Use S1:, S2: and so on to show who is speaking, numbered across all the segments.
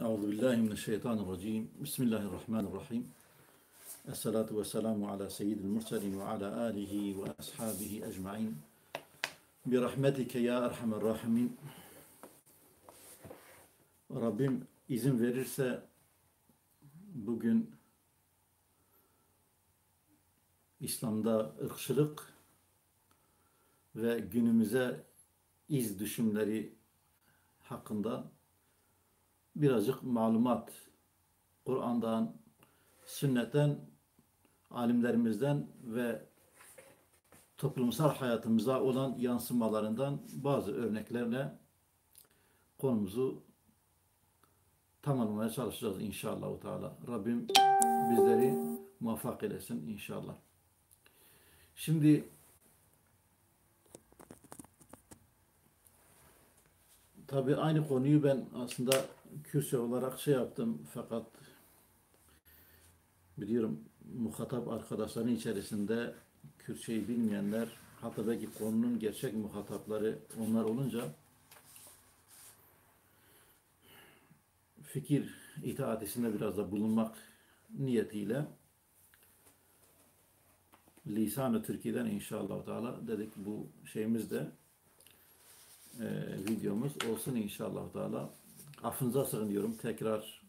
S1: Euzubillahimineşşeytanirracim. Bismillahirrahmanirrahim. Esselatu vesselamu ala seyyidil murselin ve ala alihi ve ashabihi ecmain. Bi rahmetike ya erhamer rahimin. Rabbim izin verirse bugün İslam'da ırkçılık ve günümüze iz düşümleri hakkında birazcık malumat, Kur'an'dan, sünnetten, alimlerimizden ve toplumsal hayatımıza olan yansımalarından bazı örneklerle konumuzu tamamlamaya çalışacağız inşallah Teala. Rabbim bizleri muvaffak eylesin inşallah. Şimdi tabii aynı konuyu ben aslında Kürtçe olarak yaptım fakat biliyorum muhatap arkadaşların içerisinde Kürtçeyi bilmeyenler, hatta belki konunun gerçek muhatapları onlar olunca fikir itaatisinde biraz da bulunmak niyetiyle Lisan-ı Türkiye'den inşallah Teala dedik bu şeyimiz de videomuz olsun inşallah Teala. Affınıza sığınıyorum tekrar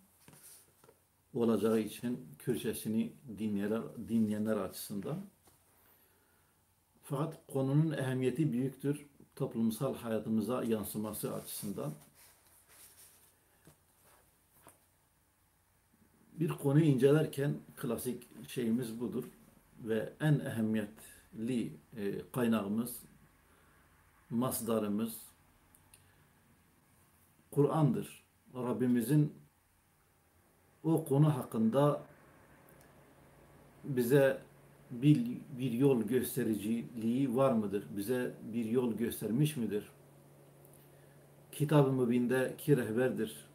S1: olacağı için Kürtçesini dinleyenler açısından. Fakat konunun ehemmiyeti büyüktür. Toplumsal hayatımıza yansıması açısından. Bir konuyu incelerken klasik şeyimiz budur ve en ehemmiyetli kaynağımız, masdarımız Kur'an'dır. Rabbimizin o konu hakkında bize bir yol göstericiliği var mıdır? Bize bir yol göstermiş midir? Kitab-ı Mübin'deki rehberdir.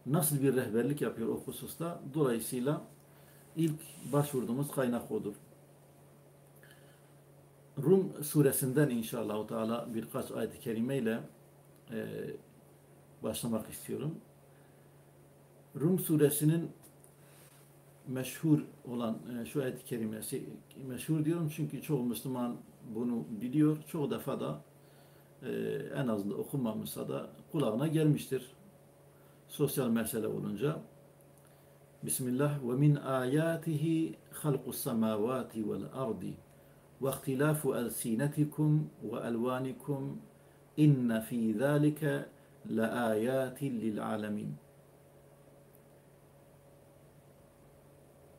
S1: Nasıl bir rehberlik yapıyor o hususta? Dolayısıyla ilk başvurduğumuz kaynak odur. Rum suresinden inşallah Teala birkaç ayet-i kerimeyle başlamak istiyorum. Rum suresinin meşhur olan şu ayet-i kerimesi, meşhur diyorum çünkü çoğu Müslüman bunu biliyor. Çoğu defa da en azından okunmamışsa da kulağına gelmiştir. Sosyal mesele olunca. Bismillah ve min ayatihi halqus semavati vel ardi ve ihtilafu elsinetikum ve elvanikum inne fi zalika laayatin lil alamin.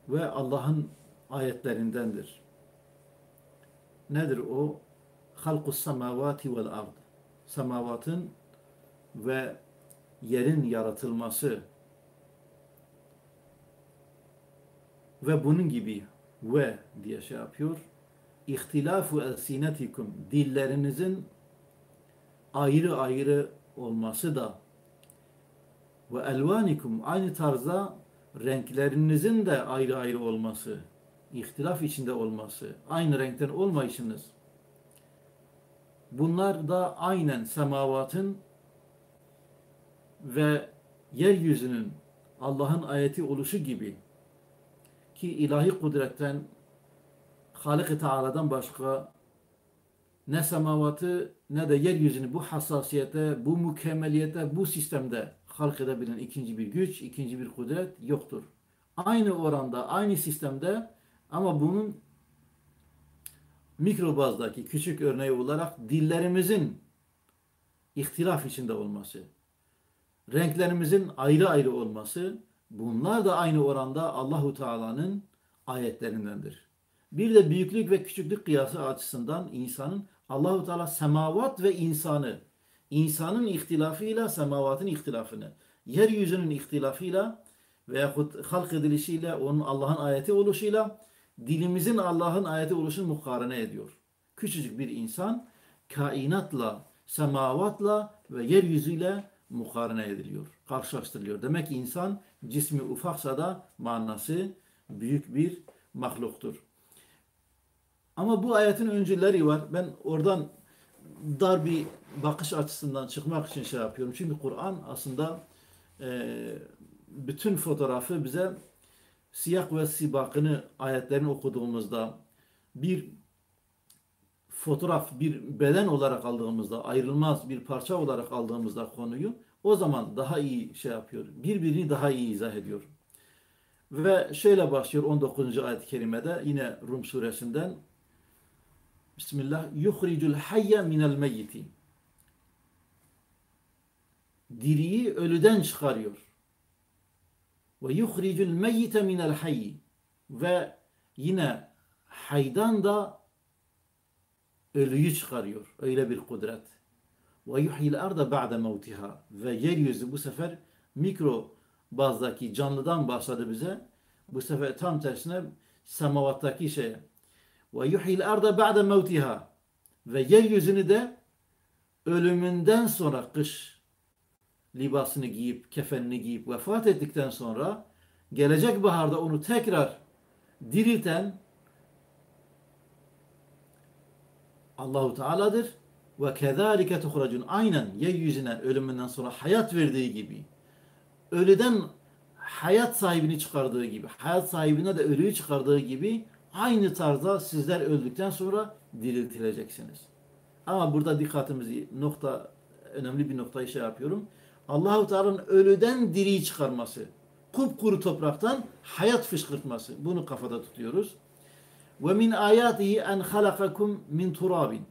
S1: Ve Allah'ın ayetlerindendir. Nedir o? Halqus semavati vel ard. Semavatın ve yerin yaratılması ve bunun gibi ve diye yapıyor. İhtilafu elsinetikum. Dillerinizin ayrı ayrı olması da ve elvanikum aynı tarzda renklerinizin de ayrı ayrı olması, ihtilaf içinde olması, aynı renkten olmayışınız. Bunlar da aynen semavatın ve yeryüzünün Allah'ın ayeti oluşu gibi ki ilahi kudretten Halik-i Teala'dan başka ne semavatı ne de yeryüzünü bu hassasiyete, bu mükemmeliyete, bu sistemde halk edebilen ikinci bir güç, ikinci bir kudret yoktur. Aynı oranda, aynı sistemde ama bunun mikrobazdaki küçük örneği olarak dillerimizin ihtilaf içinde olması, renklerimizin ayrı ayrı olması, bunlar da aynı oranda Allahu Teala'nın ayetlerindendir. Bir de büyüklük ve küçüklük kıyası açısından insanın Allahu Teala semavat ve insanın ihtilafıyla semavatın ihtilafını, yeryüzünün ihtilafıyla veyahut halk edilişiyle, onun Allah'ın ayeti oluşuyla dilimizin Allah'ın ayeti oluşunu mukarene ediyor. Küçücük bir insan kainatla, semavatla ve yeryüzüyle mukarene ediliyor, karşılaştırılıyor. Demek ki insan cismi ufaksa da manası büyük bir mahluktur. Ama bu ayetin öncüleri var. Ben oradan dar bir bakış açısından çıkmak için yapıyorum. Çünkü Kur'an aslında bütün fotoğrafı bize siyah ve sibakını ayetlerini okuduğumuzda bir fotoğraf bir beden olarak aldığımızda ayrılmaz bir parça olarak aldığımızda konuyu o zaman daha iyi şey yapıyor. Birbirini daha iyi izah ediyor. Ve şöyle başlıyor 19. ayet-i kerimede yine Rum suresinden Bismillah yuhricul hayye minel meyyiti diriyi ölüden çıkarıyor. Ve yuhricul meyyite minel hayyi ve yine haydan da ölüyü çıkarıyor. Öyle bir kudret. Ve yuhyil arda ba'de mevtiha ve yeryüzü bu sefer mikro bazdaki canlıdan başladı bize. Bu sefer tam tersine semavattaki şeye. Ve yuhyil arda ba'de mevtiha ve yeryüzünü de ölümünden sonra kış libasını giyip, kefenini giyip vefat ettikten sonra gelecek baharda onu tekrar dirilten Allahu Teala'dır. Ve kezalike tuhracun. Aynen yeryüzüne ölümünden sonra hayat verdiği gibi, ölüden hayat sahibini çıkardığı gibi, hayat sahibine de ölüyü çıkardığı gibi aynı tarzda sizler öldükten sonra diriltileceksiniz. Ama burada dikkatimizi önemli bir noktayı şey yapıyorum. Allahu Teala'nın ölüden diriyi çıkarması, kupkuru topraktan hayat fışkırtması. Bunu kafada tutuyoruz. Ve min ayatihi en halakakum min turabin.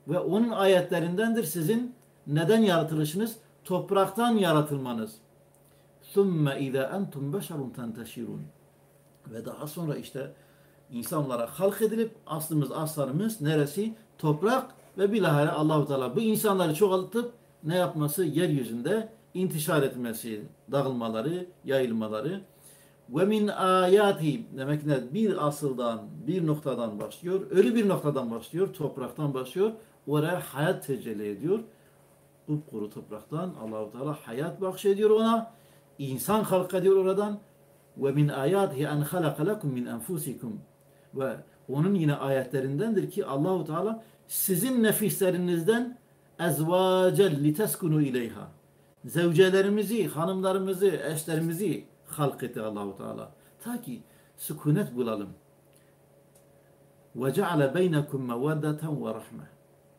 S1: Ve onun ayetlerindendir sizin neden yaratılışınız? Topraktan yaratılmanız. Thumme izâ entum beşerun tenteşirun. Ve daha sonra işte insanlara halk edilip aslarımız neresi? Toprak ve bilahare Allahu Teala bu insanları çoğaltıp ne yapması? Yeryüzünde intişar etmesi, dağılmaları, yayılmaları. Ve min ayati demek ne? Bir asıldan, bir noktadan başlıyor. Ölü bir noktadan başlıyor. Topraktan başlıyor. Oraya hayat tecelli ediyor. Kupkuru topraktan Allahu Teala hayat bahşediyor ona. İnsan halk ediyor oradan. Ve min ayatihi en halaka lekum min enfusikum. Ve onun yine ayetlerindendir ki Allahu Teala sizin nefislerinizden ezvacel liteskunu ileyha. Zevcelerimizi, hanımlarımızı, eşlerimizi halk etti Allahu Teala. Ta ki sükunet bulalım. Ve ceale beynekum meveddeten ve rahme.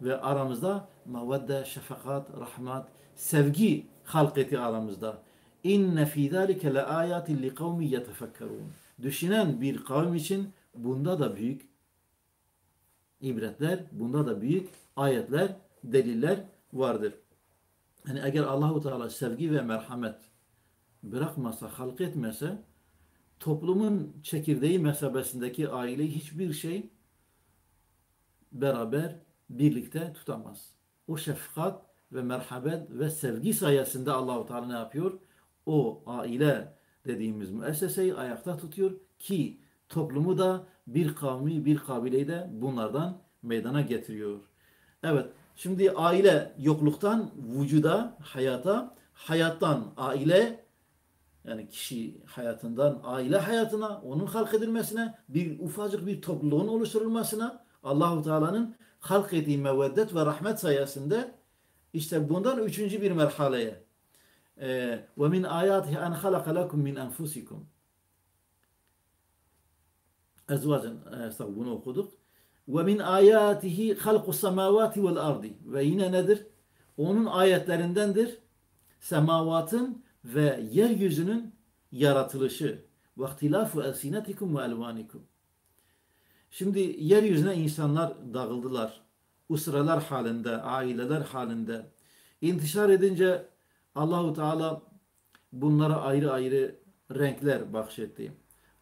S1: Ve aramızda mevedde, şefakat, rahmet, sevgi halk etti aramızda. İnne fî zâlike le âyâtin li kavmi yetefekkerûn. Düşünen bir kavim için bunda da büyük ibretler, bunda da büyük ayetler, deliller vardır. Yani eğer Allahu Teala sevgi ve merhamet bırakmasa, halk etmese toplumun çekirdeği mesabesindeki aileyi hiçbir şey beraber birlikte tutamaz. O şefkat ve merhamet ve sevgi sayesinde Allahu Teala ne yapıyor? O aile dediğimiz müesseseyi ayakta tutuyor ki toplumu da bir kavmi, bir kabileyi de bunlardan meydana getiriyor. Evet, şimdi aile yokluktan vücuda, hayata, hayattan aile yani kişi hayatından aile hayatına, onun halk edilmesine, bir ufacık bir topluluğun oluşturulmasına Allahu Teala'nın halk ettiği meveddet ve rahmet sayesinde işte bundan üçüncü bir merhaleye ve min ayatihi en halaka lekum min enfusikum ezvacen bunu okuduk. Ve min ayatihi halqus semavati vel ardi. Ve yine nedir? Onun ayetlerindendir. Semavatın ve yeryüzünün yaratılışı. Ve ihtilafu elsinetikum ve elvanikum. Şimdi yeryüzüne insanlar dağıldılar. Usralar halinde, aileler halinde. İntişar edince Allahu Teala bunlara ayrı ayrı renkler bahşetti.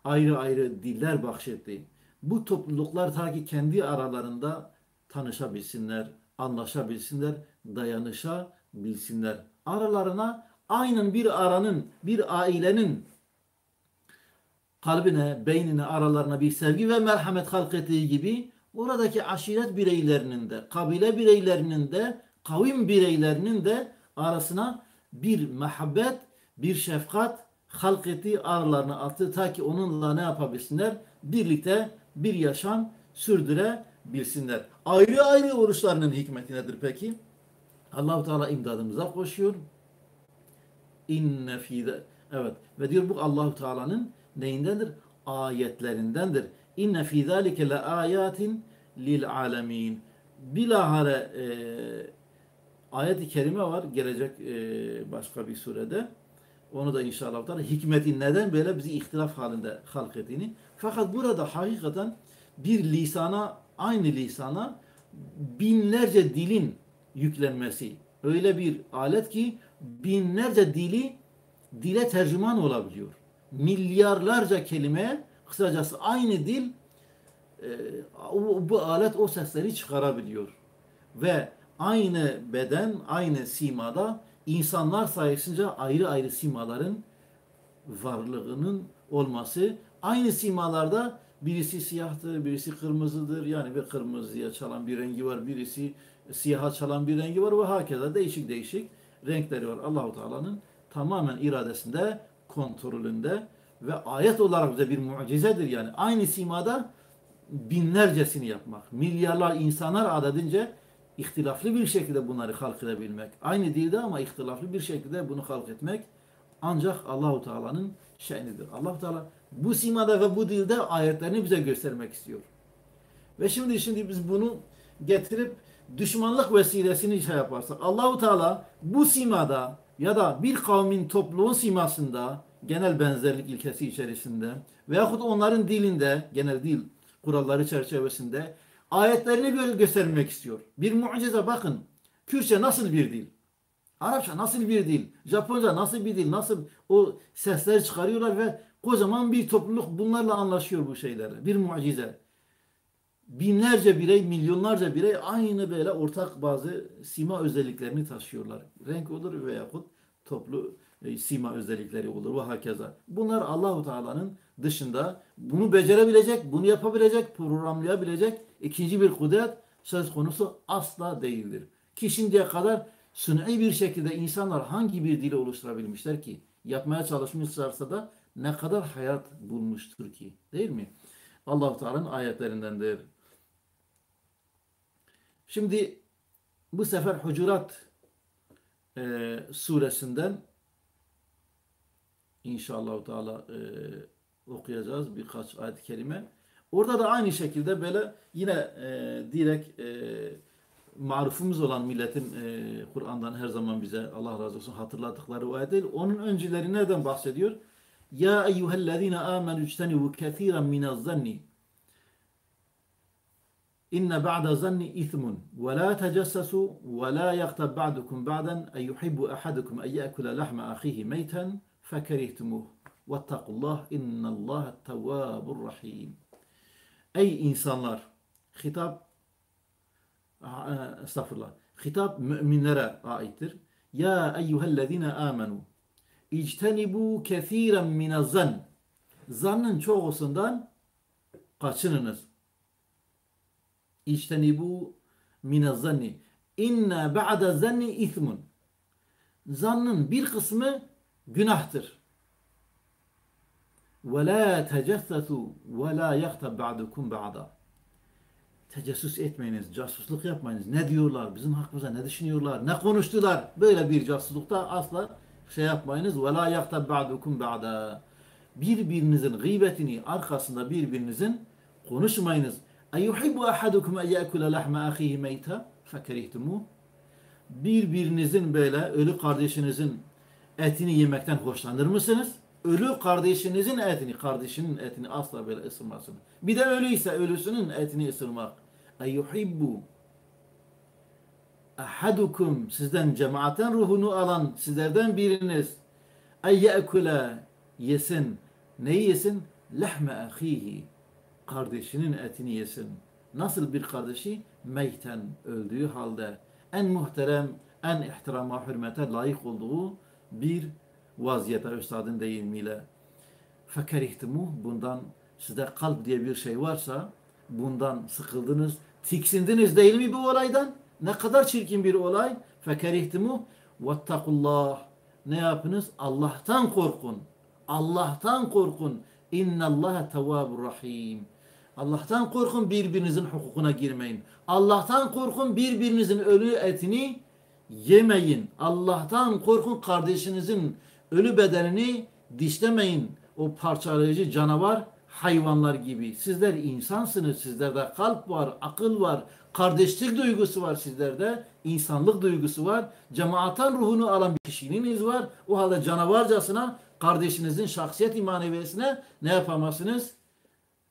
S1: Ayrı ayrı diller bahşetti. Bu topluluklar ta ki kendi aralarında tanışabilsinler, anlaşabilsinler, dayanışabilsinler. Aralarına aynen bir ailenin kalbine, beynine, aralarına bir sevgi ve merhamet halk ettiği gibi oradaki aşiret bireylerinin de, kabile bireylerinin de, kavim bireylerinin de arasına bir muhabbet, bir şefkat halk ettiği aralarına attı ta ki onunla ne yapabilsinler? Birlikte bir yaşam sürdürebilsinler. Ayrı ayrı oruçlarının hikmeti nedir peki? Allah-u Teala imdadımıza koşuyor. İnne fî evet ve diyor bu Allahu Teala'nın neyindendir? Ayetlerindendir. İnne fî zâlike le âyâtin lil âlemîn. Bilahare ayet-i kerime var gelecek başka bir surede. Onu da inşallah taala hikmetin neden böyle bizi ihtilaf halinde halk ettiğini. Fakat burada hakikaten bir lisana, aynı lisana binlerce dilin yüklenmesi. Öyle bir alet ki binlerce dile tercüman olabiliyor. Milyarlarca kelime, kısacası aynı dil e, bu alet o sesleri çıkarabiliyor. Ve aynı beden, aynı simada insanlar sayesinde ayrı ayrı simaların varlığının olması. Aynı simalarda birisi siyahtır, birisi kırmızıdır. Yani bir kırmızıya çalan bir rengi var, birisi siyaha çalan bir rengi var ve hakeza değişik değişik renkleri var. Allahu Teala'nın tamamen iradesinde, kontrolünde ve ayet olarak da bir mucizedir yani. Aynı simada binlercesini yapmak, milyarlar insanlar adedince ihtilaflı bir şekilde bunları halk edebilmek. Aynı dilde ama ihtilaflı bir şekilde bunu halk etmek ancak Allahu Teala'nın şe'nidir. Allahu Teala bu simada ve bu dilde ayetlerini bize göstermek istiyor. Ve şimdi biz bunu getirip düşmanlık vesilesini şey yaparsak Allahu Teala bu simada ya da bir kavmin topluluğun simasında genel benzerlik ilkesi içerisinde veyahut onların dilinde genel dil kuralları çerçevesinde ayetlerini böyle göstermek istiyor. Bir mucize bakın. Kürtçe nasıl bir dil? Arapça nasıl bir dil? Japonca nasıl bir dil? Nasıl o sesleri çıkarıyorlar ve kocaman bir topluluk bunlarla anlaşıyor bu şeylerle. Bir mucize. Binlerce birey, milyonlarca birey aynı böyle ortak bazı sima özelliklerini taşıyorlar. Renk olur veyahut toplu sima özellikleri olur ve hakeza. Bunlar Allahu Teala'nın dışında bunu becerebilecek, bunu yapabilecek, programlayabilecek ikinci bir kudret söz konusu asla değildir. Ki şimdiye kadar sün'i bir şekilde insanlar hangi bir dili oluşturabilmişler ki? Yapmaya çalışmışlarsa da ne kadar hayat bulmuştur ki? Değil mi? Allah-u Teala'nın ayetlerindendir. Şimdi bu sefer Hucurat suresinden inşallah Teala okuyacağız birkaç ayet-i kerime. Orada da aynı şekilde böyle yine direkt marufumuz olan milletin Kur'an'dan her zaman bize Allah razı olsun hatırlattıkları o ayet değil. Onun önceleri nereden bahsediyor? Ya eyyühellezine amenu ictenibu kethiren minez-zanni İnne ba'da zanni ithmun ve la tecessesu ve la yagtab ba'dukum ba'dan en yuhibbu ahadukum en ye'kule lahme ahihi meyten fekerihtumuh vettekullah innallaha tevvabur rahim. Ey insanlar! Hitap estağfurullah. Hitap müminlere aittir. Ya eyyühellezine amenu İctenibu kethiren minez-zann. Zannın çoğusundan kaçınınız. İçtenibu minez-zanni. İnne ba'da zanni ithmun. Zannın bir kısmı günahtır. Ve la tecessesu ve la yagtab ba'dukum ba'da. Tecessüs etmeyiniz, casusluk yapmayınız. Ne diyorlar, bizim hakkımızda ne düşünüyorlar, ne konuştular. Böyle bir casuslukta asla şey yapmayınız. Ve la yagtab ba'dukum ba'da. Birbirinizin gıybetini arkasında birbirinizin konuşmayınız. Eyyuhibbu ahadukum en ye'kule lahme ahihi meyta fekerihtumuh. Birbirinizin böyle ölü kardeşinizin etini yemekten hoşlanır mısınız? Ölü kardeşinizin etini, kardeşinin etini asla böyle ısırmasın. Bir de ölüyse ölüsünün etini ısırmak. Eyyuhibbu ahadukum sizden cemaaten ruhunu alan sizlerden biriniz en ye'kule yesin. Neyi yesin? Lahme ahihi. Kardeşinin etini yesin. Nasıl bir kardeşi? Meyten, öldüğü halde en muhterem, en ihtirama, hürmete layık olduğu bir vaziyete üstadın deyimiyle. Fekerihtimuh, bundan sizde kalp diye bir şey varsa bundan sıkıldınız, tiksindiniz değil mi bu olaydan? Ne kadar çirkin bir olay. Fekerihtimuh vettakullah. Ne yapınız? Allah'tan korkun. Allah'tan korkun. İnnallâhe tevvâbur rahîm. Allah'tan korkun, birbirinizin hukukuna girmeyin. Allah'tan korkun, birbirinizin ölü etini yemeyin. Allah'tan korkun, kardeşinizin ölü bedenini dişlemeyin. O parçalayıcı canavar hayvanlar gibi. Sizler insansınız. Sizlerde kalp var, akıl var, kardeşlik duygusu var sizlerde. İnsanlık duygusu var. Cemaatan ruhunu alan bir kişiliğiniz var. O halde canavarcasına kardeşinizin şahsiyet maneviyesine ne yapamazsınız?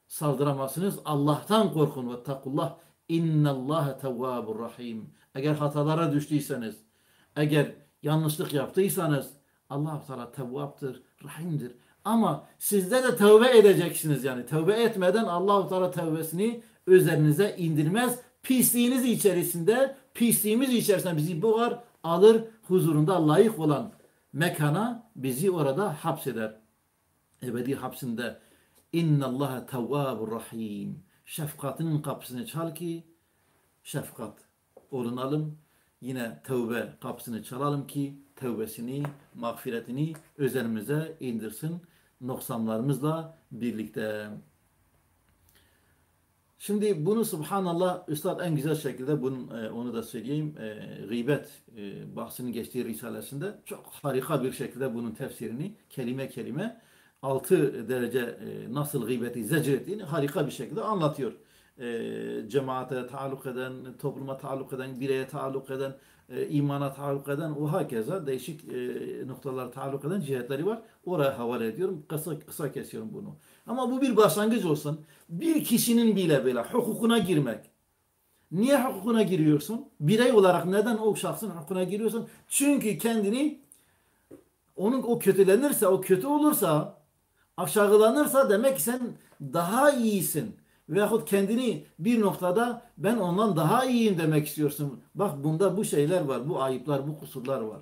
S1: Saldıramazsınız. Allah'tan korkun. Vettakullah. İnnallâhe tevvâbur rahim. Eğer hatalara düştüyseniz, eğer yanlışlık yaptıysanız Allah-u Teala tevvaptır, rahimdir. Ama sizde de tövbe edeceksiniz yani. Tövbe etmeden Allah-u Teala tövbesini üzerinize indirmez. Pisliğimiz içerisinde bizi boğar, alır, huzurunda layık olan mekana bizi orada hapseder. Ebedi hapsinde. İnnallâhe tevvâbur rahim. Şefkatinin kapısını çal ki şefkat olunalım. Yine tövbe kapısını çalalım ki tövbesini, mağfiretini üzerimize indirsin. Noksanlarımızla birlikte. Şimdi bunu subhanallah Üstad en güzel şekilde onu da söyleyeyim. Gıybet bahsinin geçtiği risalesinde çok harika bir şekilde bunun tefsirini kelime kelime 6 derece nasıl gıybeti zecr ettiğini harika bir şekilde anlatıyor. Cemaate taalluk eden, topluma taalluk eden, bireye taalluk eden, imana taalluk eden o hakeza değişik noktalara taalluk eden cihetleri var. Oraya havale ediyorum. Kısa kesiyorum bunu. Ama bu bir başlangıç olsun. Bir kişinin bile böyle hukukuna girmek. Niye hukukuna giriyorsun? Birey olarak neden o şahsın hukukuna giriyorsun? Çünkü kendini o kötülenirse, o kötü olursa, aşağılanırsa demek ki sen daha iyisin. Veyahut kendini bir noktada ben ondan daha iyiyim demek istiyorsun. Bak bunda bu şeyler var, bu ayıplar, bu kusurlar var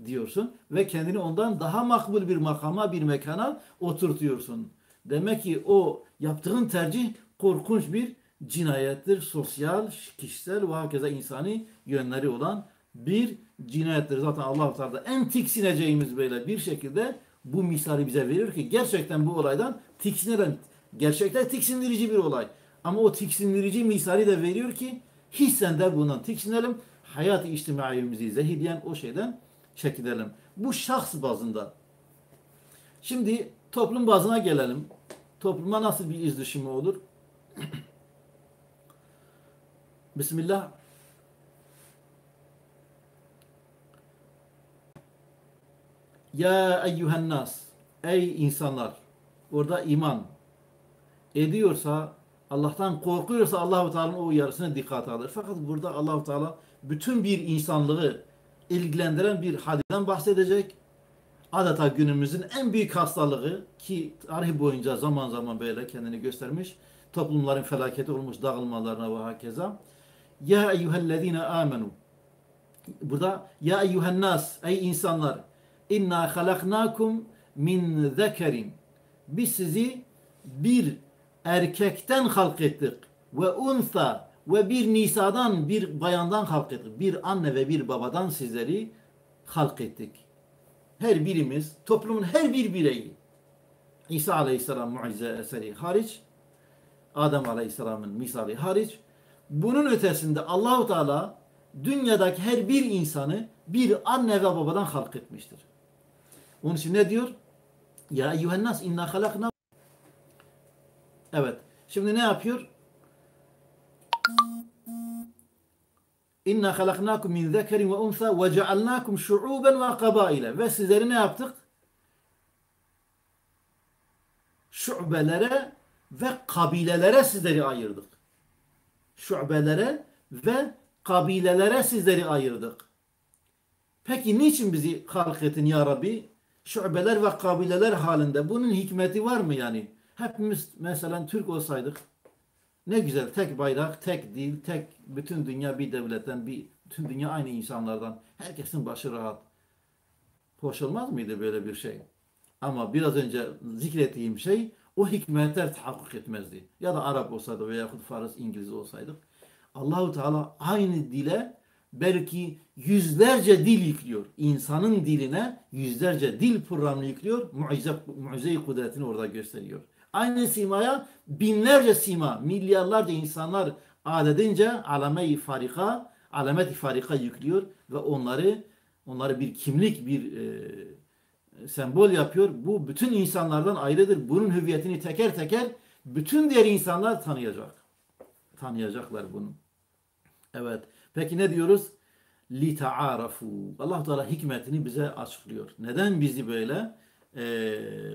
S1: diyorsun. Ve kendini ondan daha makbul bir makama, bir mekana oturtuyorsun. Demek ki o yaptığın tercih korkunç bir cinayettir. Sosyal, kişisel ve hakeza insani yönleri olan bir cinayettir. Zaten Allah-u Teala en tiksineceğimiz böyle bir şekilde bu misali bize veriyor ki gerçekten bu olaydan tiksinilen, gerçekten tiksindirici bir olay. Ama o tiksindirici misali de veriyor ki hiç sen de bundan tiksinelim. Hayat-ı içtimaiyimizi zehirleyen o şeyden çekilelim. Bu şahs bazında. Şimdi toplum bazına gelelim. Topluma nasıl bir iz düşümü olur? Bismillah. Ya eyyühen nas. Ey insanlar. Orada iman ediyorsa, Allah'tan korkuyorsa Allah-u Teala'nın o uyarısına dikkat alır. Fakat burada Allah-u Teala bütün bir insanlığı ilgilendiren bir hadiden bahsedecek. Adeta günümüzün en büyük hastalığı ki tarih boyunca zaman zaman böyle kendini göstermiş. Toplumların felaketi olmuş dağılmalarına ve hakeza. Ya eyyühellezine amenu. Burada ya eyyühennas ey insanlar inna halaknakum min zekerin. Biz sizi bir erkekten halk ettik. Ve unsa ve bir nisadan bir bayandan halk ettik. Bir anne ve bir babadan sizleri halk ettik. Her birimiz, toplumun her bir bireyi İsa Aleyhisselam mucize eseri hariç, Adem Aleyhisselam'ın misali hariç, bunun ötesinde Allahu Teala dünyadaki her bir insanı bir anne ve babadan halk etmiştir. Onun için ne diyor? Ya eyyühennas inna halakna. Evet. Şimdi ne yapıyor? İnna halaknakum min zekerin ve unsa ve cealnakum şu'uben ve kabaile. Ve sizleri ne yaptık? Şu'belere ve kabilelere sizleri ayırdık. Şu'belere ve kabilelere sizleri ayırdık. Peki niçin bizi halk ettin ya Rabbi? Şu'beler ve kabileler halinde. Bunun hikmeti var mı yani? Hepimiz mesela Türk olsaydık ne güzel tek bayrak, tek dil, tek bütün dünya bir devletten, bütün dünya aynı insanlardan. Herkesin başı rahat. Hoş olmaz mıydı böyle bir şey? Ama biraz önce zikrettiğim şey o hikmetler tahakkuk etmezdi. Ya da Arap olsaydı veya Fars, İngiliz olsaydık. Allahu Teala aynı dile belki yüzlerce dil yüklüyor. İnsanın diline yüzlerce dil programı yüklüyor. Mucize-i kudretini orada gösteriyor. Aynı simaya binlerce sima, milyarlarca insanlar adedince alamet-i farika yüklüyor ve onları bir kimlik, bir sembol yapıyor. Bu bütün insanlardan ayrıdır. Bunun hüviyetini teker teker bütün diğer insanlar tanıyacak. Tanıyacaklar bunu. Evet. Peki ne diyoruz? Li ta'arafu. Allah Teala hikmetini bize açıklıyor. Neden bizi böyle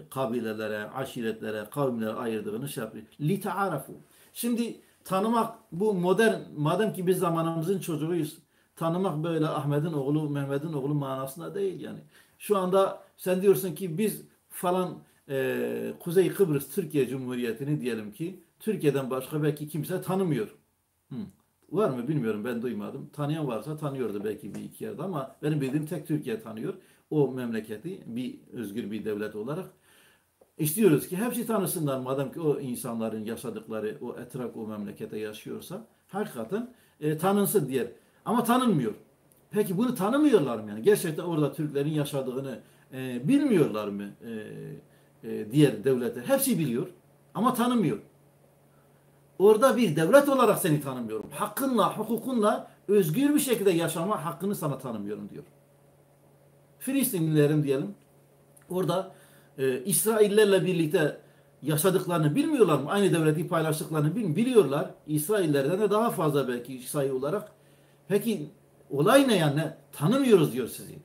S1: kabilelere, aşiretlere, kavimlere ayırdığını şey yapıyor. Li ta'arafu. Şimdi tanımak bu modern, madem ki biz zamanımızın çocuğuyuz. Tanımak böyle Ahmet'in oğlu, Mehmet'in oğlu manasında değil yani. Şu anda sen diyorsun ki biz falan Kuzey Kıbrıs Türkiye Cumhuriyeti'ni diyelim ki Türkiye'den başka belki kimse tanımıyor. Hı. Var mı bilmiyorum, ben duymadım. Tanıyan varsa tanıyordu belki bir iki yerde ama benim bildiğim tek Türkiye tanıyor. O memleketi bir özgür bir devlet olarak. İstiyoruz ki hepsi tanısınlar madem ki o insanların yaşadıkları o etraf o memlekete yaşıyorsa hakikaten tanınsın diye. Ama tanınmıyor. Peki bunu tanımıyorlar mı yani? Gerçekten orada Türklerin yaşadığını bilmiyorlar mı diğer devletler? Hepsi biliyor ama tanımıyor. Orada bir devlet olarak seni tanımıyorum. Hakkınla, hukukunla özgür bir şekilde yaşama hakkını sana tanımıyorum diyor. Filistinlilerin diyelim orada İsraillerle birlikte yaşadıklarını bilmiyorlar mı? Aynı devleti paylaştıklarını biliyorlar. İsraillerden de daha fazla belki sayı olarak. Peki olay ne yani? Tanımıyoruz diyor sizi.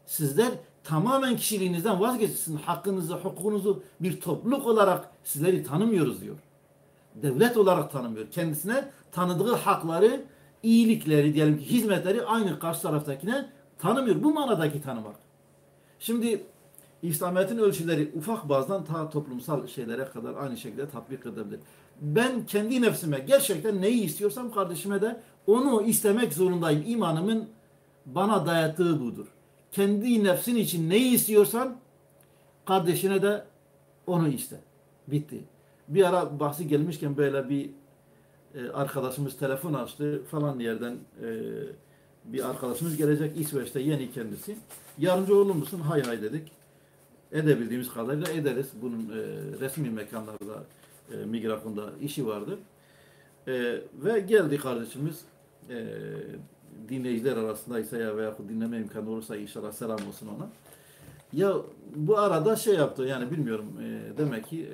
S1: Sizler tamamen kişiliğinizden vazgeçin. Hakkınızı, hukukunuzu bir topluluk olarak sizleri tanımıyoruz diyor. Devlet olarak tanımıyor. Kendisine tanıdığı hakları, iyilikleri, diyelim ki hizmetleri aynı karşı taraftakine tanımıyor. Bu manadaki tanımak. Şimdi İslamiyet'in ölçüleri ufak bazdan ta toplumsal şeylere kadar aynı şekilde tatbik edebilir. Ben kendi nefsime gerçekten neyi istiyorsam kardeşime de onu istemek zorundayım. İmanımın bana dayattığı budur. Kendi nefsin için neyi istiyorsan kardeşine de onu iste. Bitti. Bir ara bahsi gelmişken böyle bir arkadaşımız telefon açtı falan yerden bir arkadaşımız gelecek İsveç'te yeni kendisi. Yardımcı olur musun? Hay hay dedik. Edebildiğimiz kadarıyla ederiz. Bunun resmi mekanlarda Migrafon'da işi vardı. Ve geldi kardeşimiz dinleyiciler arasındaysa ya veya dinleme imkanı olursa inşallah selam olsun ona. Ya bu arada şey yaptı yani bilmiyorum demek ki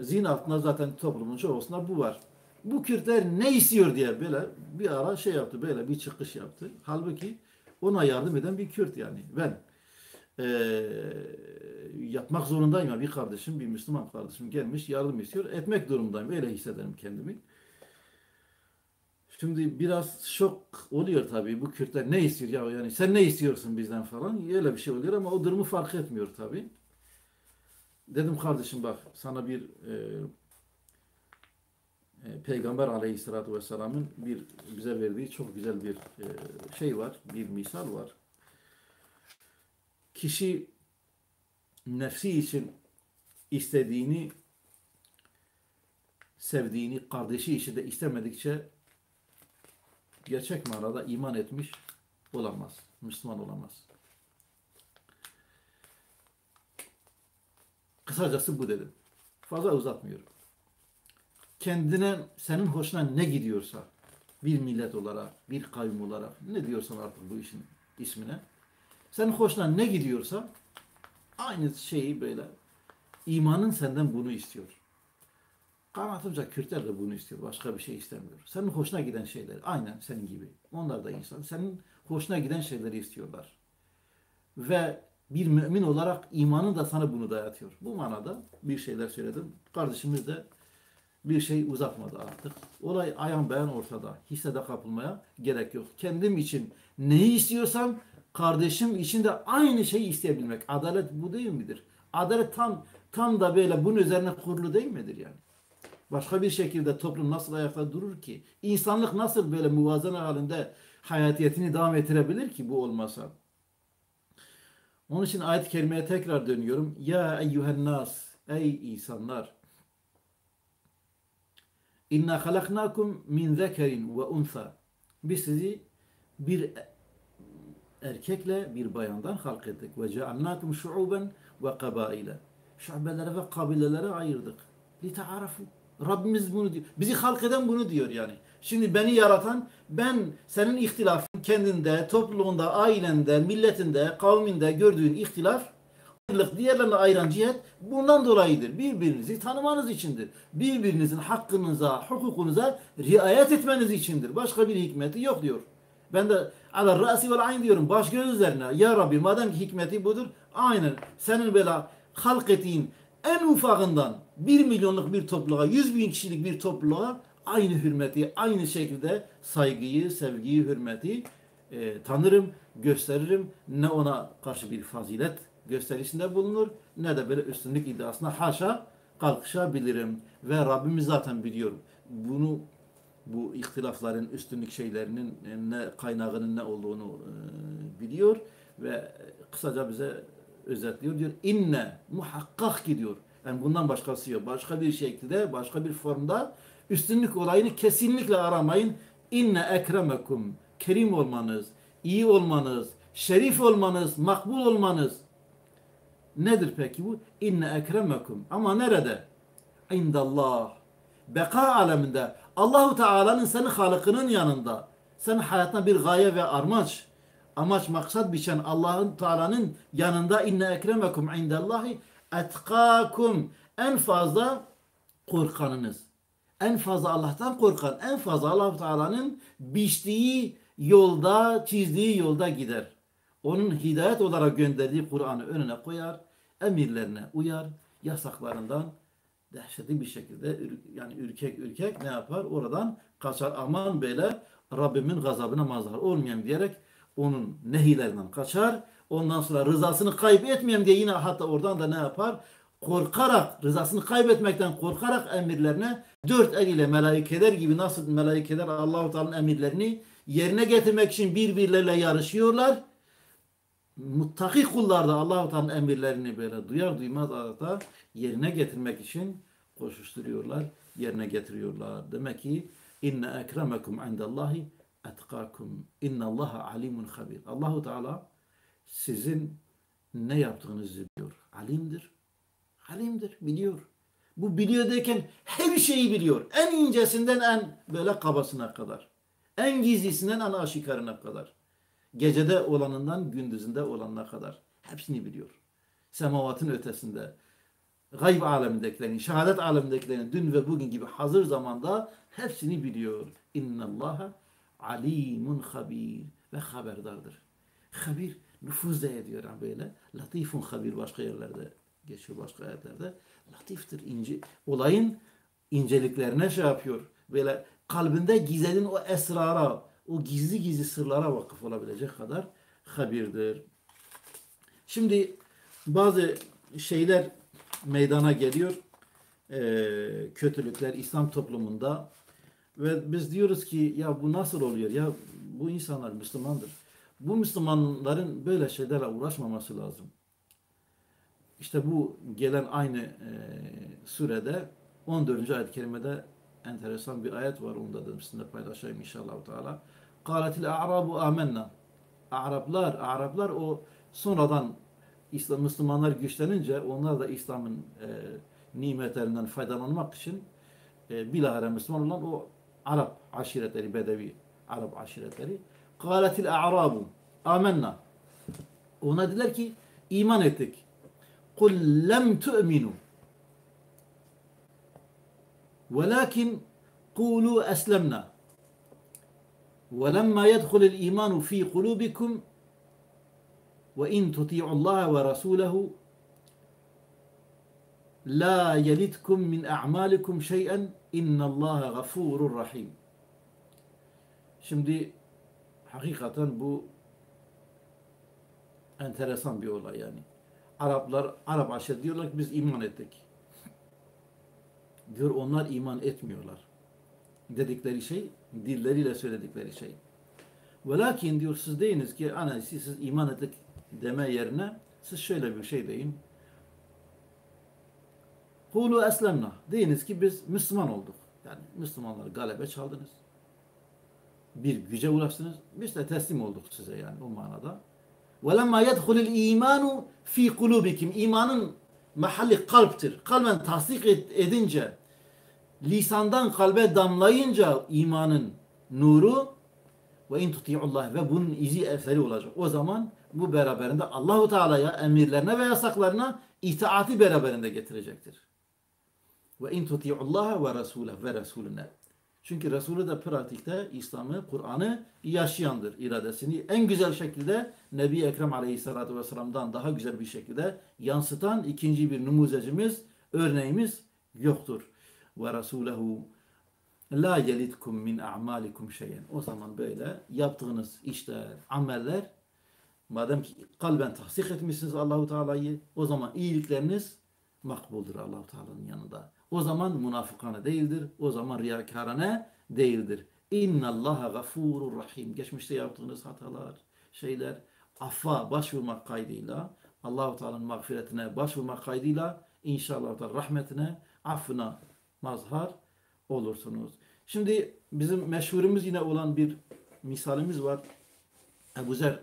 S1: zihin altında zaten toplumun çoğusunda bu var. Bu Kürtler ne istiyor diye böyle bir ara şey yaptı, böyle bir çıkış yaptı. Halbuki ona yardım eden bir Kürt yani. Ben yapmak zorundayım ya, bir kardeşim, bir Müslüman kardeşim gelmiş yardım istiyor. Etmek durumundayım. Öyle hissederim kendimi. Şimdi biraz şok oluyor tabii. Bu Kürtler ne istiyor ya, yani sen ne istiyorsun bizden falan. Öyle bir şey oluyor ama o durumu fark etmiyor tabii. Dedim kardeşim bak sana bir Peygamber Aleyhisselatü Vesselam'ın bir bize verdiği çok güzel bir şey var. Bir misal var. Kişi nefsi için istediğini, sevdiğini, kardeşi için de istemedikçe gerçek manada iman etmiş olamaz. Müslüman olamaz. Kısacası bu dedim. Fazla uzatmıyorum. Kendine, senin hoşuna ne gidiyorsa, bir millet olarak, bir kavim olarak, ne diyorsan artık bu işin ismine, senin hoşuna ne gidiyorsa aynı şeyi böyle imanın senden bunu istiyor. Kanaatimce Kürtler de bunu istiyor. Başka bir şey istemiyor. Senin hoşuna giden şeyler. Aynen senin gibi. Onlar da insan. Senin hoşuna giden şeyleri istiyorlar. Ve bir mümin olarak imanın da sana bunu dayatıyor. Bu manada bir şeyler söyledim. Kardeşimiz de bir şey uzatmadı artık. Olay ayan beyan ortada. Hissede kapılmaya gerek yok. Kendim için neyi istiyorsam kardeşim için de aynı şeyi isteyebilmek. Adalet bu değil midir? Adalet tam da böyle bunun üzerine kurulu değil midir yani? Başka bir şekilde toplum nasıl ayakta durur ki? İnsanlık nasıl böyle muvazene halinde hayatiyetini devam ettirebilir ki bu olmasa? Onun için ayet-i kerimeye tekrar dönüyorum. Ya eyyühen nas, ey insanlar. İnna halaknakum min zekerin ve unsa. Biz sizi bir erkekle bir bayandan halk ettik. Ve cealnakum şuuben ve kabaile. Şubelere ve kabilelere ayırdık. Li ta'arafu. Rabbimiz bunu diyor. Bizi halk eden bunu diyor yani. Şimdi beni yaratan, ben senin ihtilafın kendinde, topluluğunda, ailende, milletinde, kavminde gördüğün ihtilaf, diğerlerine ayıran cihet bundan dolayıdır. Birbirinizi tanımanız içindir. Birbirinizin hakkınıza, hukukunuza riayet etmeniz içindir. Başka bir hikmeti yok diyor. Ben de ala ra'si vel ayn diyorum. Baş göz üzerine. Ya Rabbi madem ki hikmeti budur. Aynen. Senin böyle halk ettiğin en ufağından 1 milyonluk bir topluluğa, 100 bin kişilik bir topluluğa aynı hürmeti, aynı şekilde saygıyı, sevgiyi, hürmeti tanırım, gösteririm. Ne ona karşı bir fazilet gösterisinde bulunur, ne de böyle üstünlük iddiasına haşa kalkışabilirim. Ve Rabbimiz zaten biliyor. Bunu, bu ihtilafların, üstünlük şeylerinin ne kaynağının ne olduğunu biliyor ve kısaca bize özetliyor. Diyor inne muhakkak ki diyor. Yani bundan başkası yok. Başka bir şekilde, başka bir formda üstünlük olayını kesinlikle aramayın. İnne ekremekum, kerim olmanız, iyi olmanız, şerif olmanız, makbul olmanız. Nedir peki bu? İnne ekremekum. Ama nerede? İndallah. Beka aleminde. Allahu Teala'nın senin halıkının yanında. Senin hayatına bir gaye ve amaç maksat biçen Allah'ın Teala'nın yanında inne ekremekum indallahi etkakum. En fazla korkanınız. En fazla Allah'tan korkan, en fazla Allah-u Teala'nın biçtiği yolda, çizdiği yolda gider. Onun hidayet olarak gönderdiği Kur'an'ı önüne koyar, emirlerine uyar, yasaklarından dehşetli bir şekilde yani ürkek ne yapar? Oradan kaçar. Aman böyle Rabbimin gazabına mazhar olmayayım diyerek onun nehilerinden kaçar. Ondan sonra rızasını kaybetmeyeyim diye yine hatta oradan da ne yapar? Korkarak, rızasını kaybetmekten korkarak emirlerine dört eliyle melaikeler gibi nasıl melaikeler Allah-u Teala'nın emirlerini yerine getirmek için birbirleriyle yarışıyorlar. Muttaki kullar da Allah-u Teala'nın emirlerini böyle duyar duymaz adeta yerine getirmek için koşuşturuyorlar, yerine getiriyorlar. Demek ki inne ekremekum indallahi etkakum. İnnallaha alimun habir. Allah-u Teala sizin ne yaptığınızı biliyor. Alimdir. Alimdir, biliyor. Bu biliyor derken her şeyi biliyor. En incesinden en böyle kabasına kadar. En gizlisinden en aşikarına kadar. Gecede olanından gündüzünde olanına kadar. Hepsini biliyor. Semavatın ötesinde. Gayb alemindekilerin, şehadet alemindekilerin dün ve bugün gibi hazır zamanda hepsini biliyor. İnnallaha alimun habir ve haberdardır. Habir nüfuz da ediyor böyle. Latifun habir başka yerlerde geçiyor, başka ayetlerde. Latiftir, ince. Olayın inceliklerine şey yapıyor. Böyle kalbinde gizlediğin o esrara, o gizli sırlara vakıf olabilecek kadar habirdir. Şimdi bazı şeyler meydana geliyor. Kötülükler İslam toplumunda ve biz diyoruz ki ya bu nasıl oluyor? Ya bu insanlar Müslümandır. Bu Müslümanların böyle şeylerle uğraşmaması lazım. İşte bu gelen aynı surede 14. ayet-i kerimede enteresan bir ayet var. Onu da sizinle paylaşayım inşallah. Kâletil a'rabu âmennâ. Araplar o sonradan Müslümanlar güçlenince onlar da İslam'ın nimetlerinden faydalanmak için bilahare Müslüman olan o Arap aşiretleri, Bedevi Arap aşiretleri kâletil a'rabu âmennâ. Ona dediler ki iman ettik. قُلْ لَمْ تُؤْمِنُوا وَلَكِنْ قُولُوا أَسْلَمْنَا وَلَمَّا يَدْخُلِ الْإِيمَانُ فِي قُلُوبِكُمْ وَإِنْ تُطِيعُوا اللّٰهَ وَرَسُولَهُ لَا يَلِدْكُمْ مِنْ أَعْمَالِكُمْ شَيْئًا اِنَّ اللّٰهَ غَفُورٌ رَحِيمٌ. Şimdi hakikaten bu enteresan bir olay yani. Arap aşiret diyorlar ki biz iman ettik. Diyor onlar iman etmiyorlar. Dedikleri şey, dilleriyle söyledikleri şey. Ve lakin diyor siz deyiniz ki siz iman ettik deme yerine siz şöyle bir şey deyin. Kulu eslemna. Deyiniz ki biz Müslüman olduk. Yani Müslümanları galebe çaldınız. Bir güce ulaştınız. Biz de teslim olduk size yani o manada. وَلَمَّا يَدْخُلِ الْا۪يمَانُ ف۪ي قُلُوبِكِمْ. İmanın mahalli kalptir. Kalben tasdik edince lisandan kalbe damlayınca imanın nuru ve in tuti'ullah ve bunun izi eseri olacak. O zaman bu beraberinde Allahu Teala'ya, emirlerine ve yasaklarına itaati beraberinde getirecektir. Ve in tuti'ullah ve rasulah ve rasulüne. Çünkü Resulü de pratikte İslam'ı, Kur'an'ı yaşayandır. İradesini en güzel şekilde Nebi Ekrem Aleyhisselatü Vesselam'dan daha güzel bir şekilde yansıtan ikinci bir numuzecimiz, örneğimiz yoktur. Ve Resulehu la yelitkum min a'malikum şeyen. O zaman böyle yaptığınız işler, ameller, madem ki kalben tahsik etmişsiniz Allahu Teala'yı, o zaman iyilikleriniz makbuldür Allahu Teala'nın yanında. O zaman münafıkane değildir. O zaman riyakarane değildir. İnnallaha gafurur rahim. Geçmişte yaptığınız hatalar, şeyler, affa başvurmak kaydıyla, Allahu Teala'nın mağfiretine başvurmak kaydıyla inşallah da rahmetine, affına mazhar olursunuz. Şimdi bizim meşhurumuz yine olan bir misalimiz var. Ebu Zer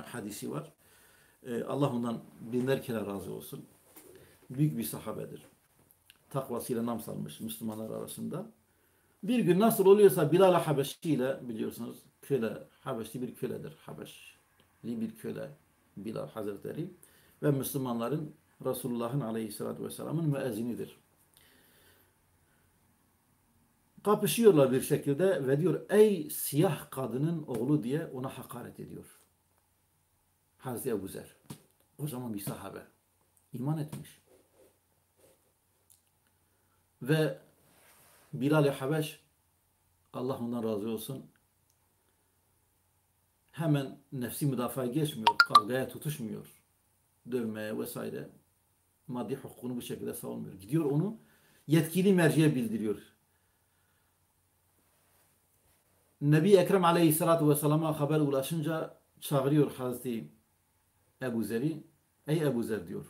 S1: hadisi var. Allah ondan binler kere razı olsun. Büyük bir sahabedir. Takvasıyla nam salmış Müslümanlar arasında. Bir gün nasıl oluyorsa Bilal Habeşi ile biliyorsunuz köle, Habeşli bir köledir. Habeşli bir köle Bilal Hazretleri ve Müslümanların Resulullah'ın Aleyhisselatü Vesselam'ın müezzinidir. Kapışıyorlar bir şekilde ve diyor ey siyah kadının oğlu diye ona hakaret ediyor. Hazreti Ebu Zer. O zaman bir sahabe. İman etmiş. Ve Bilal-i Habeş Allah ondan razı olsun hemen nefsi müdafaa geçmiyor. Kavgaya tutuşmuyor. Dövmeye vesaire. Maddi hukukunu bu şekilde savunmuyor. Gidiyor onu yetkili merciye bildiriyor. Nebi Ekrem Aleyhisselatü Vesselam'a haber ulaşınca çağırıyor Hazreti Ebu Zer'i. Ey Ebu Zer diyor.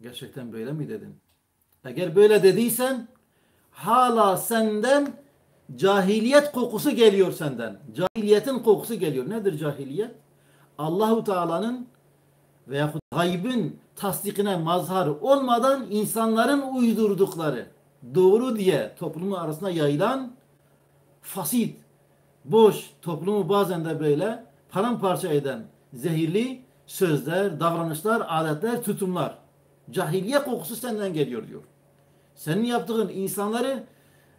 S1: Gerçekten böyle mi dedin? Eğer böyle dediysen hala senden cahiliyet kokusu geliyor senden. Cahiliyetin kokusu geliyor. Nedir cahiliyet? Allahu Teala'nın veyahut gaybın tasdikine mazhar olmadan insanların uydurdukları doğru diye toplumun arasında yayılan fasit, boş, toplumu bazen de böyle paramparça eden zehirli sözler, davranışlar, adetler, tutumlar. Cahiliye kokusu senden geliyor diyor. Senin yaptığın insanları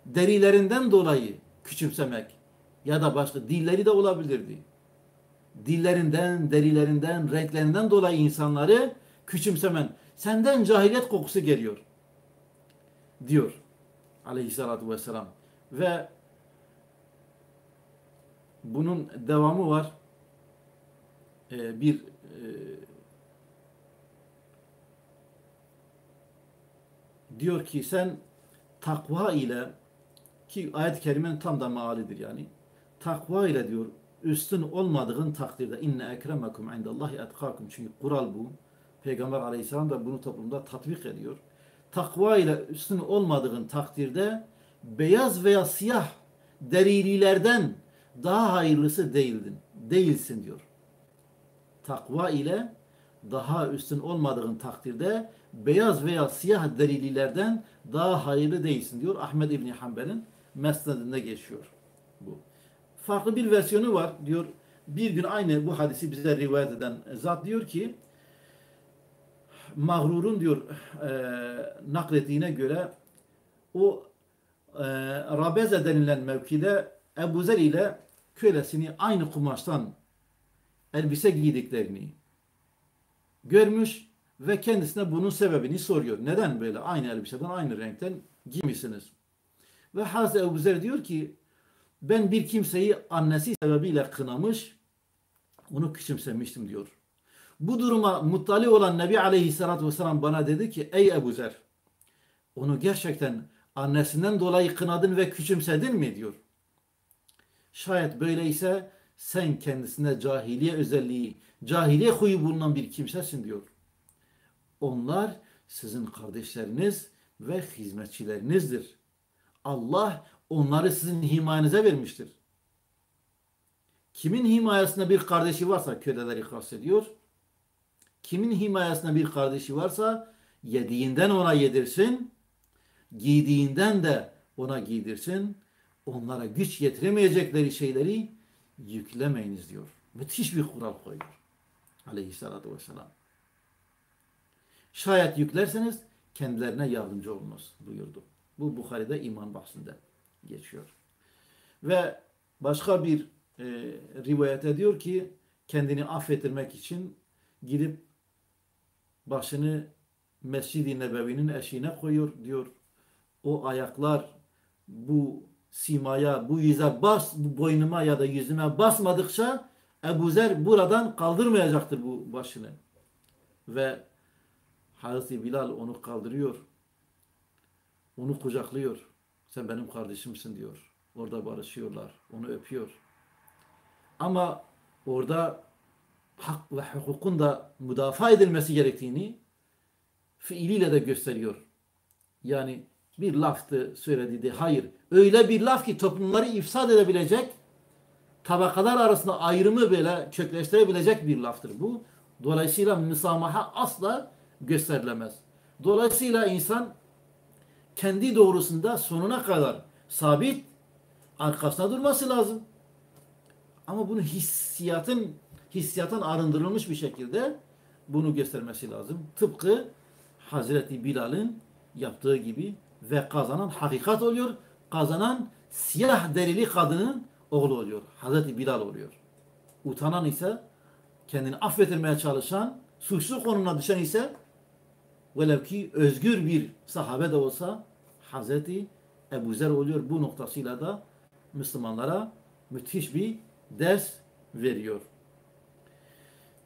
S1: derilerinden dolayı küçümsemek ya da başka dilleri de olabilirdi. Dillerinden, derilerinden, renklerinden dolayı insanları küçümsemen. Senden cahiliyet kokusu geliyor. Diyor Aleyhisselatü Vesselam. Ve bunun devamı var. Diyor ki sen takva ile ki ayet-i kerimenin tam da mealidir yani. Takva ile diyor üstün olmadığın takdirde inne ekremekum indallahi etkakum. Çünkü kural bu. Peygamber Aleyhisselam da bunu toplumda tatbik ediyor. Takva ile üstün olmadığın takdirde beyaz veya siyah derililerden daha hayırlısı değilsin diyor. Takva ile daha üstün olmadığın takdirde beyaz veya siyah derililerden daha hayırlı değilsin diyor. Ahmed İbni Hanbel'in mesnedinde geçiyor bu. Farklı bir versiyonu var diyor. Bir gün aynı bu hadisi bize rivayet eden zat diyor ki Mağrur'un diyor naklettiğine göre o Rabeze denilen mevkide Ebu Zer ile kölesini aynı kumaştan elbise giydiklerini görmüş ve kendisine bunun sebebini soruyor. Neden böyle aynı elbiseden aynı renkten giymişsiniz? Ve Hazreti Ebu Zer diyor ki ben bir kimseyi annesi sebebiyle kınamış, onu küçümsemiştim diyor. Bu duruma muttali olan Nebi Aleyhisselatü Vesselam bana dedi ki ey Ebu Zer onu gerçekten annesinden dolayı kınadın ve küçümsedin mi diyor. Şayet böyleyse sen kendisinde cahiliye özelliği, cahiliye huyu bulunan bir kimsesin diyor. Onlar sizin kardeşleriniz ve hizmetçilerinizdir. Allah onları sizin himayenize vermiştir. Kimin himayesinde bir kardeşi varsa köleleri kastediyor. Kimin himayesinde bir kardeşi varsa yediğinden ona yedirsin. giydiğinden de ona giydirsin. Onlara güç getiremeyecekleri şeyleri yüklemeyiniz diyor. Müthiş bir kural koyuyor. Aleyhissalatü vesselam. Şayet yüklerseniz kendilerine yardımcı olunuz buyurdu. Bu Bukhari'de iman bahsinde geçiyor. Ve başka bir rivayete diyor ki kendini affettirmek için gidip başını Mescid-i Nebevi'nin eşiğine koyuyor diyor. O ayaklar bu simaya, bu yüze bu boynuma ya da yüzüme basmadıkça Ebu Zer buradan kaldırmayacaktır bu başını. Ve Hazreti Bilal onu kaldırıyor. Onu kucaklıyor. Sen benim kardeşimsin diyor. Orada barışıyorlar. Onu öpüyor. Ama orada hak ve hukukun da müdafaa edilmesi gerektiğini fiiliyle de gösteriyor. Yani bir laftı söyledi. Hayır. Öyle bir laf ki toplumları ifsad edebilecek, tabakalar arasında ayrımı böyle kökleştirebilecek bir laftır bu. Dolayısıyla müsamaha asla gösterilemez. Dolayısıyla insan kendi doğrusunda sonuna kadar sabit, arkasına durması lazım. Ama bunu hissiyatın arındırılmış bir şekilde bunu göstermesi lazım. Tıpkı Hazreti Bilal'in yaptığı gibi ve kazanan hakikat oluyor. Kazanan siyah derili kadının oğlu oluyor. Hazreti Bilal oluyor. Utanan ise kendini affettirmeye çalışan, suçlu konumuna düşen ise velev ki özgür bir sahabe de olsa Hazreti Ebu Zer oluyor. Bu noktasıyla da Müslümanlara müthiş bir ders veriyor.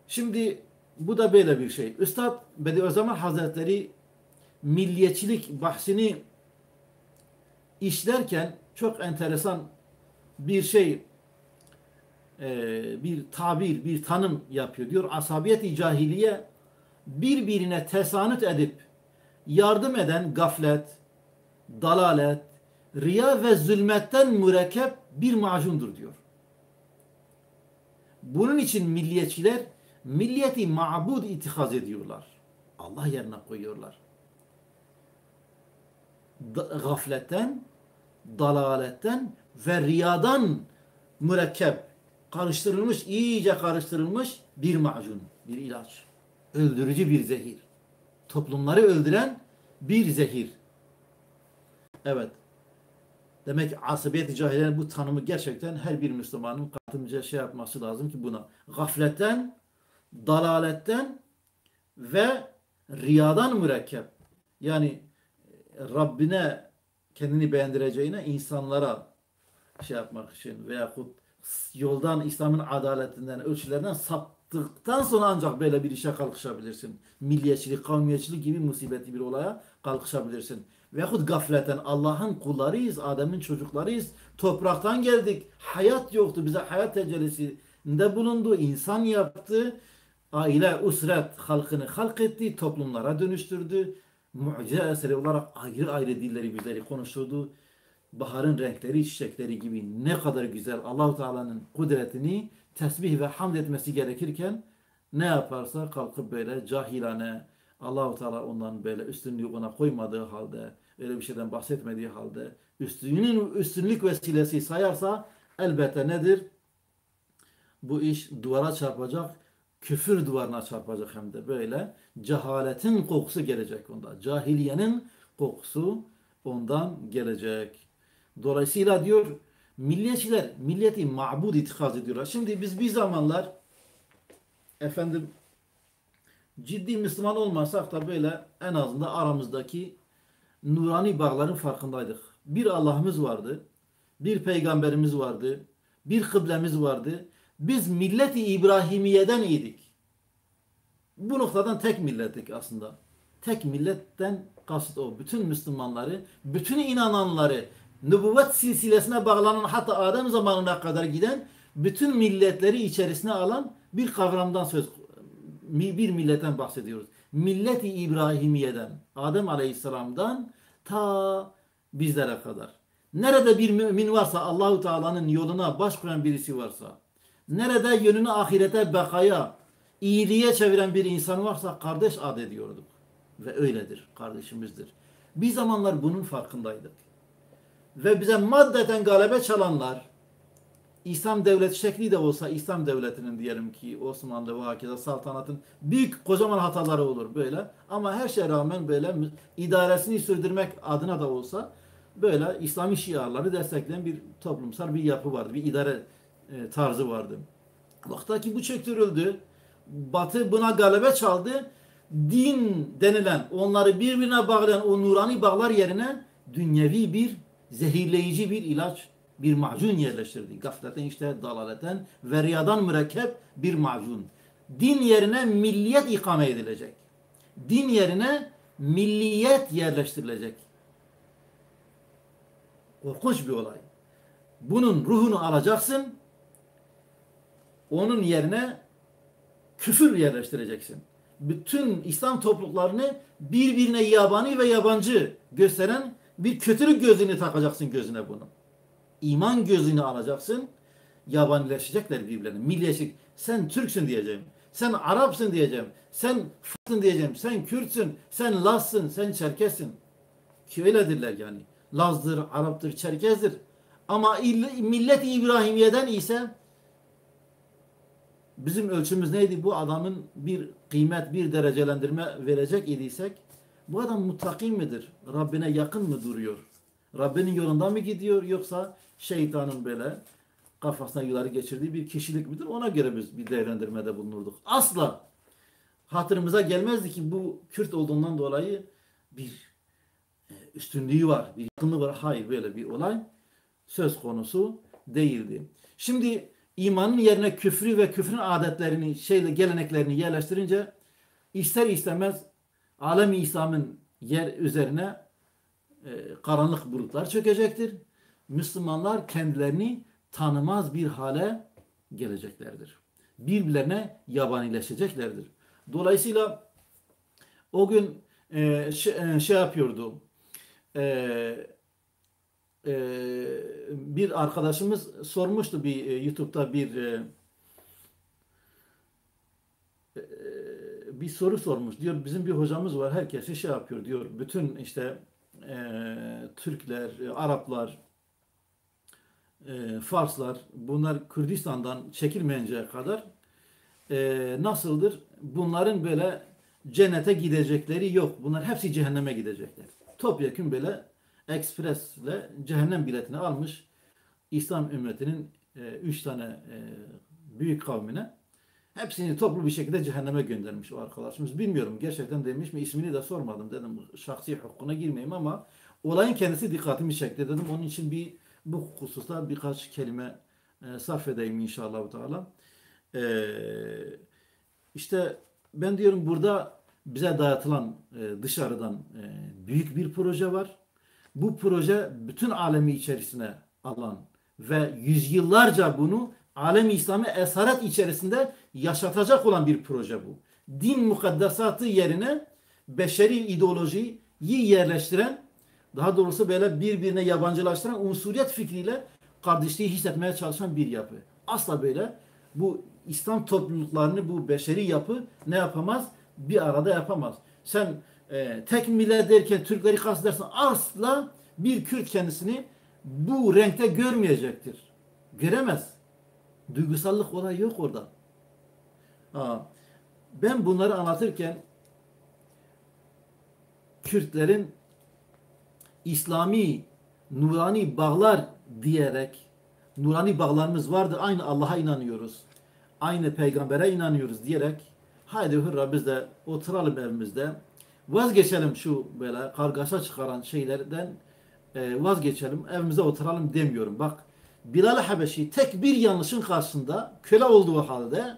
S1: Şimdi bu da böyle bir şey. Üstad Bediüzzaman Hazretleri milliyetçilik bahsini işlerken çok enteresan bir şey, bir tabir, bir tanım yapıyor. Diyor asabiyet-i cahiliye birbirine tesanüt edip yardım eden gaflet, dalalet, riya ve zulmetten mürekkep bir macundur diyor. Bunun için milliyetçiler milliyeti ma'bud itikaz ediyorlar. Allah yerine koyuyorlar. Gafletten, dalaletten ve riyadan mürekkep, karıştırılmış, iyice karıştırılmış bir macun, bir ilaç. Öldürücü bir zehir. Toplumları öldüren bir zehir. Evet. Demek ki asabiyet-i cahiliyenin bu tanımı gerçekten her bir Müslümanın katımca şey yapması lazım ki buna. Gafletten, dalaletten ve riyadan mürekkep. Yani Rabbine kendini beğendireceğine insanlara şey yapmak için veyahut yoldan İslam'ın adaletinden, ölçülerinden saptıktan sonra ancak böyle bir işe kalkışabilirsin. Milliyetçilik, kavmiyetçilik gibi musibetli bir olaya kalkışabilirsin. Veyahut gafleten Allah'ın kullarıyız, Adem'in çocuklarıyız. Topraktan geldik. Hayat yoktu. Bize hayat tecellisinde bulundu. İnsan yaptı. Aile, usret halkını halk etti. Toplumlara dönüştürdü. Mucize eseri olarak ayrı ayrı dilleri bizleri konuşturdu. Baharın renkleri, çiçekleri gibi ne kadar güzel Allahu Teala'nın kudretini tesbih ve hamd etmesi gerekirken ne yaparsa kalkıp böyle cahilane Allahu Teala ondan böyle üstünlüğü ona koymadığı halde öyle bir şeyden bahsetmediği halde üstünlük vesilesi sayarsa elbette nedir? Bu iş duvara çarpacak, küfür duvarına çarpacak hem de böyle cehaletin kokusu gelecek onda. Cahiliyenin kokusu ondan gelecek. Dolayısıyla diyor milliyetçiler milleti ma'bud itikaz ediyorlar. Şimdi biz bir zamanlar efendim ciddi Müslüman olmasak da böyle en azından aramızdaki nurani bağların farkındaydık. Bir Allah'ımız vardı, bir peygamberimiz vardı, bir kıblemiz vardı. Biz milleti İbrahimiye'den idik. Bu noktadan tek millettik aslında. Tek milletten kasıt o. Bütün Müslümanları, bütün inananları, nübüvvet silsilesine bağlanan hatta Adem zamanına kadar giden bütün milletleri içerisine alan bir kavramdan bir milletten bahsediyoruz. Milleti İbrahimiye'den, Adem Aleyhisselam'dan ta bizlere kadar. Nerede bir mümin varsa, Allahu Teala'nın yoluna baş koyan birisi varsa, nerede yönünü ahirete, bekaya, iyiliğe çeviren bir insan varsa kardeş ad ediyorduk. Ve öyledir, kardeşimizdir. Bir zamanlar bunun farkındaydık. Ve bize maddeten galebe çalanlar, İslam devleti şekli de olsa, İslam devletinin diyelim ki Osmanlı ve hakeza saltanatın büyük kocaman hataları olur böyle. Ama her şeye rağmen böyle idaresini sürdürmek adına da olsa böyle İslami şiarları destekleyen bir toplumsal bir yapı vardı. Bir idare tarzı vardı. Vaktaki bu çöktürüldü. Batı buna galebe çaldı. Din denilen, onları birbirine bağlayan o nurani bağlar yerine dünyevi bir zehirleyici bir ilaç, bir macun yerleştirdi. Gafleten işte dalaleten ve riyadan mürekkep bir macun. Din yerine milliyet ikame edilecek. Din yerine milliyet yerleştirilecek. Korkunç bir olay. Bunun ruhunu alacaksın. Onun yerine küfür yerleştireceksin. Bütün İslam topluluklarını birbirine yabani ve yabancı gösteren bir kötülük gözlüğünü takacaksın gözüne bunu. İman gözlüğünü alacaksın. Yabanileşecekler birbirlerine. Milliyetçilik. Sen Türksün diyeceğim. Sen Arapsın diyeceğim. Sen Fırsın diyeceğim. Sen Kürtsün. Sen Lazsın. Sen Çerkessin. Ki öyledirler yani. Laz'dır, Arap'tır, Çerkez'dir. Ama millet-i İbrahimiye'den ise bizim ölçümüz neydi? Bu adamın bir kıymet, bir derecelendirme verecek idiysek bu adam muttaki midir? Rabbine yakın mı duruyor? Rabbinin yolunda mı gidiyor? Yoksa şeytanın böyle kafasına yılları geçirdiği bir kişilik midir? Ona göre biz bir değerlendirmede bulunurduk. Asla hatırımıza gelmezdi ki bu Kürt olduğundan dolayı bir üstünlüğü var, bir yakınlığı var. Hayır, böyle bir olay söz konusu değildi. Şimdi imanın yerine küfrü ve küfrün adetlerini, geleneklerini yerleştirince ister istemez alem-i İslam'ın yer üzerine karanlık bulutlar çökecektir. Müslümanlar kendilerini tanımaz bir hale geleceklerdir. Birbirlerine yabanileşeceklerdir. Dolayısıyla o gün şey yapıyordu. Bir arkadaşımız sormuştu YouTube'da bir soru sormuş. Diyor bizim bir hocamız var. Herkesi şey yapıyor diyor. Bütün işte Türkler, Araplar, Farslar bunlar Kürdistan'dan çekilmeyinceye kadar nasıldır? Bunların böyle cennete gidecekleri yok. Bunlar hepsi cehenneme gidecekler. Topyekun böyle ekspresle cehennem biletini almış İslam ümmetinin 3 tane büyük kavmine hepsini toplu bir şekilde cehenneme göndermiş o arkadaşımız. Bilmiyorum gerçekten demiş mi, ismini de sormadım dedim, şahsi hukukuna girmeyeyim ama olayın kendisi dikkatimi çekti dedim. Onun için bu hususta birkaç kelime sarf edeyim inşallah Teala. İşte ben diyorum burada bize dayatılan dışarıdan büyük bir proje var. Bu proje bütün alemi içerisine alan ve yüzyıllarca bunu alem-i İslami esaret içerisinde yaşatacak olan bir proje bu. Din mukaddesatı yerine beşeri ideolojiyi yerleştiren, daha doğrusu böyle birbirine yabancılaştıran unsuriyet fikriyle kardeşliği hissetmeye çalışan bir yapı. Asla böyle bu İslam topluluklarını bu beşeri yapı ne yapamaz? Bir arada yapamaz. Sen tek millet derken Türkleri kastedersen asla bir Kürt kendisini bu renkte görmeyecektir. Göremez. Duygusallık olay yok orada. Ben bunları anlatırken Kürtlerin İslami nurani bağlar diyerek nurani bağlarımız vardır. Aynı Allah'a inanıyoruz. Aynı peygambere inanıyoruz diyerek haydi hurra biz de oturalım evimizde. Vazgeçelim şu böyle kargaşa çıkaran şeylerden vazgeçelim. Evimize oturalım demiyorum. Bak Bilal-i Habeşi tek bir yanlışın karşısında köle olduğu halde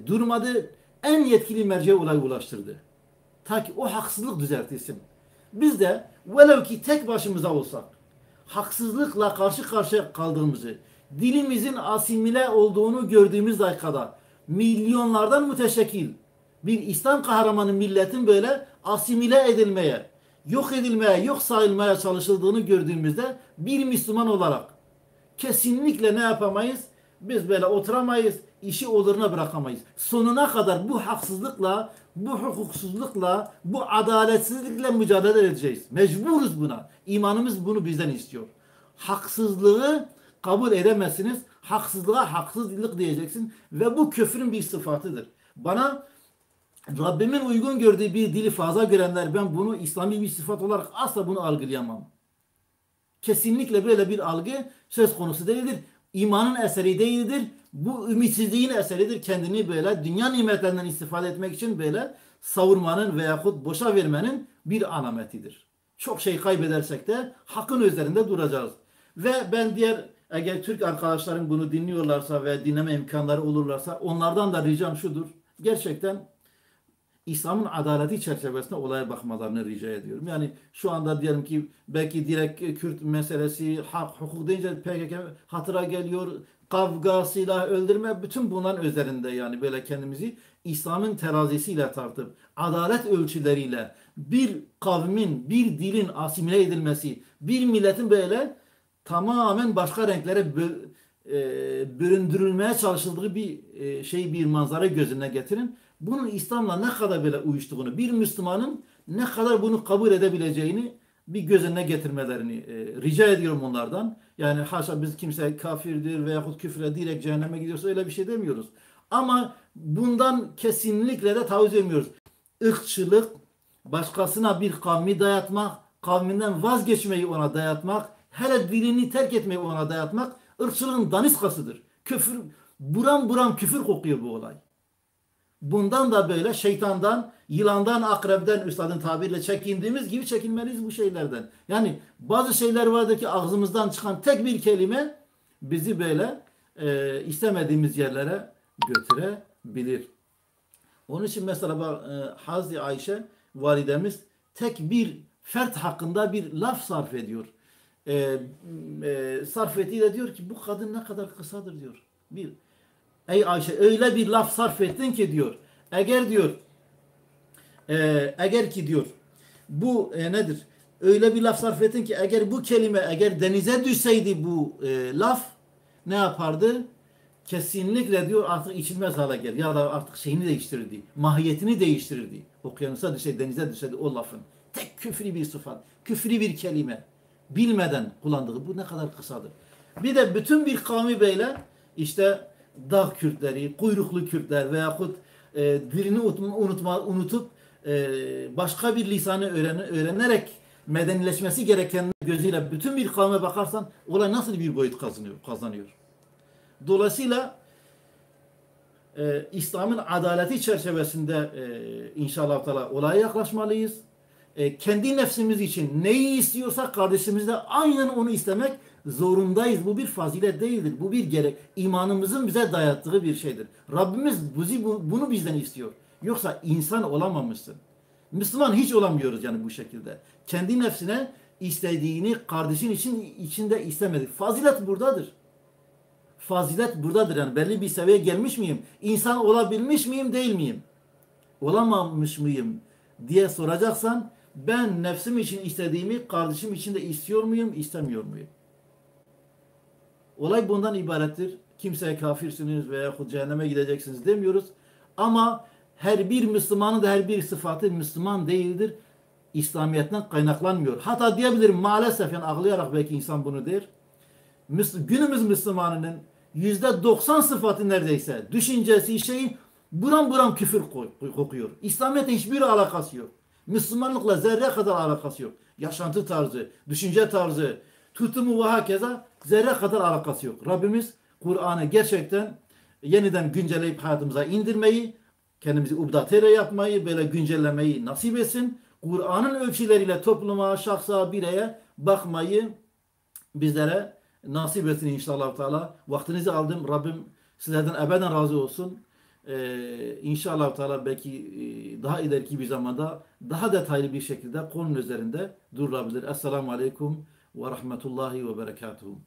S1: durmadı, en yetkili merceğe ulaştırdı. Ta ki o haksızlık düzeltilsin. Biz de velev ki tek başımıza olsak haksızlıkla karşı karşıya kaldığımızı, dilimizin asimile olduğunu gördüğümüz dakikada milyonlardan müteşekkil bir İslam kahramanı milletin böyle asimile edilmeye, yok edilmeye, yok sayılmaya çalışıldığını gördüğümüzde bir Müslüman olarak kesinlikle ne yapamayız? Biz böyle oturamayız. işi oluruna bırakamayız. Sonuna kadar bu haksızlıkla, bu hukuksuzlukla, bu adaletsizlikle mücadele edeceğiz. Mecburuz buna. İmanımız bunu bizden istiyor. Haksızlığı kabul edemezsiniz. Haksızlığa haksızlık diyeceksin ve bu küfrün bir sıfatıdır. Bana Rabbimin uygun gördüğü bir dili fazla görenler, ben bunu İslami bir sıfat olarak asla bunu algılayamam. Kesinlikle böyle bir algı söz konusu değildir. İmanın eseri değildir. Bu ümitsizliğin eseridir. Kendini böyle dünya nimetlerinden istifade etmek için böyle savurmanın veyahut boşa vermenin bir alametidir. Çok şey kaybedersek de hakkın üzerinde duracağız. Ve ben eğer Türk arkadaşlarım bunu dinliyorlarsa ve dinleme imkanları olurlarsa onlardan da ricam şudur. Gerçekten İslam'ın adaleti çerçevesinde olaya bakmalarını rica ediyorum. Yani şu anda diyelim ki belki direkt Kürt meselesi, hak, hukuk deyince PKK hatıra geliyor. Kavga, silah, öldürme, bütün bunların üzerinde yani böyle kendimizi İslam'ın terazisiyle tartıp adalet ölçüleriyle bir kavmin, bir dilin asimile edilmesi, bir milletin böyle tamamen başka renklere büründürülmeye çalışıldığı bir manzara gözüne getirin. Bunun İslam'la ne kadar böyle uyuştuğunu, bir Müslümanın ne kadar bunu kabul edebileceğini bir göz önüne getirmelerini rica ediyorum onlardan. Yani haşa biz kimse kafirdir veyahut küfre direkt cehenneme gidiyorsa öyle bir şey demiyoruz. Ama bundan kesinlikle de taviz vermiyoruz. Irkçılık, başkasına bir kavmi dayatmak, kavminden vazgeçmeyi ona dayatmak, hele dilini terk etmeyi ona dayatmak ırkçılığın daniskasıdır. Küfür, buram buram küfür kokuyor bu olay. Bundan da böyle şeytandan, yılandan, akrepten üstadın tabirle çekindiğimiz gibi çekinmeliyiz bu şeylerden. Yani bazı şeyler vardır ki ağzımızdan çıkan tek bir kelime bizi böyle istemediğimiz yerlere götürebilir. Onun için mesela Hazreti Ayşe validemiz tek bir fert hakkında bir laf sarf ediyor. Sarf ettiğiyle diyor ki bu kadın ne kadar kısadır diyor. Ey Ayşe öyle bir laf sarf ettin ki diyor. Eğer ki diyor bu nedir? Öyle bir laf sarf ettin ki eğer bu kelime eğer denize düşseydi bu laf ne yapardı? Kesinlikle diyor artık içilmez hale gelir. Ya da artık şeyini değiştirirdi. Mahiyetini değiştirirdi. Okyanusa düşseydi, denize düşseydi o lafın. Tek küfri bir sıfat, küfri bir kelime. Bilmeden kullandığı bu ne kadar kısadır. Bir de bütün bir kavmi böyle işte dağ Kürtleri, kuyruklu Kürtler veyahut dilini unutup başka bir lisanı öğrenerek medenileşmesi gereken gözüyle bütün bir kavme bakarsan olay nasıl bir boyut kazanıyor. Dolayısıyla İslam'ın adaleti çerçevesinde inşallah olaya yaklaşmalıyız. Kendi nefsimiz için neyi istiyorsak kardeşimizle aynen onu istemek zorundayız. Bu bir fazilet değildir. Bu bir gerek. İmanımızın bize dayattığı bir şeydir. Rabbimiz bunu bizden istiyor. Yoksa insan olamamışsın. Müslüman hiç olamıyoruz yani bu şekilde. Kendi nefsine istediğini kardeşin içinde istemedik. Fazilet buradadır. Fazilet buradadır yani belli bir seviyeye gelmiş miyim? İnsan olabilmiş miyim değil miyim? Olamamış mıyım diye soracaksan ben nefsim için istediğimi kardeşim için de istiyor muyum, istemiyor muyum? Olay bundan ibarettir. Kimseye kafirsiniz veya cehenneme gideceksiniz demiyoruz. Ama her bir Müslümanın da her bir sıfatı Müslüman değildir. İslamiyet'ten kaynaklanmıyor. Hatta diyebilirim maalesef yani ağlayarak belki insan bunu der. Günümüz Müslümanının %90 sıfatı neredeyse düşüncesi şeyi buram buram küfür kokuyor. İslamiyet'le hiçbir alakası yok. Müslümanlıkla zerre kadar alakası yok. Yaşantı tarzı, düşünce tarzı, tutumu ve hakeza zerre kadar alakası yok. Rabbimiz Kur'an'ı gerçekten yeniden güncelleyip hayatımıza indirmeyi, kendimizi updatere yapmayı, böyle güncellemeyi nasip etsin. Kur'an'ın ölçüleriyle topluma, şahsa, bireye bakmayı bizlere nasip etsin inşallah Teala. Vaktinizi aldım. Rabbim sizlerden ebeden razı olsun. İnşallah Teala belki daha ileriki bir zamanda daha detaylı bir şekilde konunun üzerinde durulabilir. Esselamu Aleyküm ve Rahmetullahi ve Berekatuhu.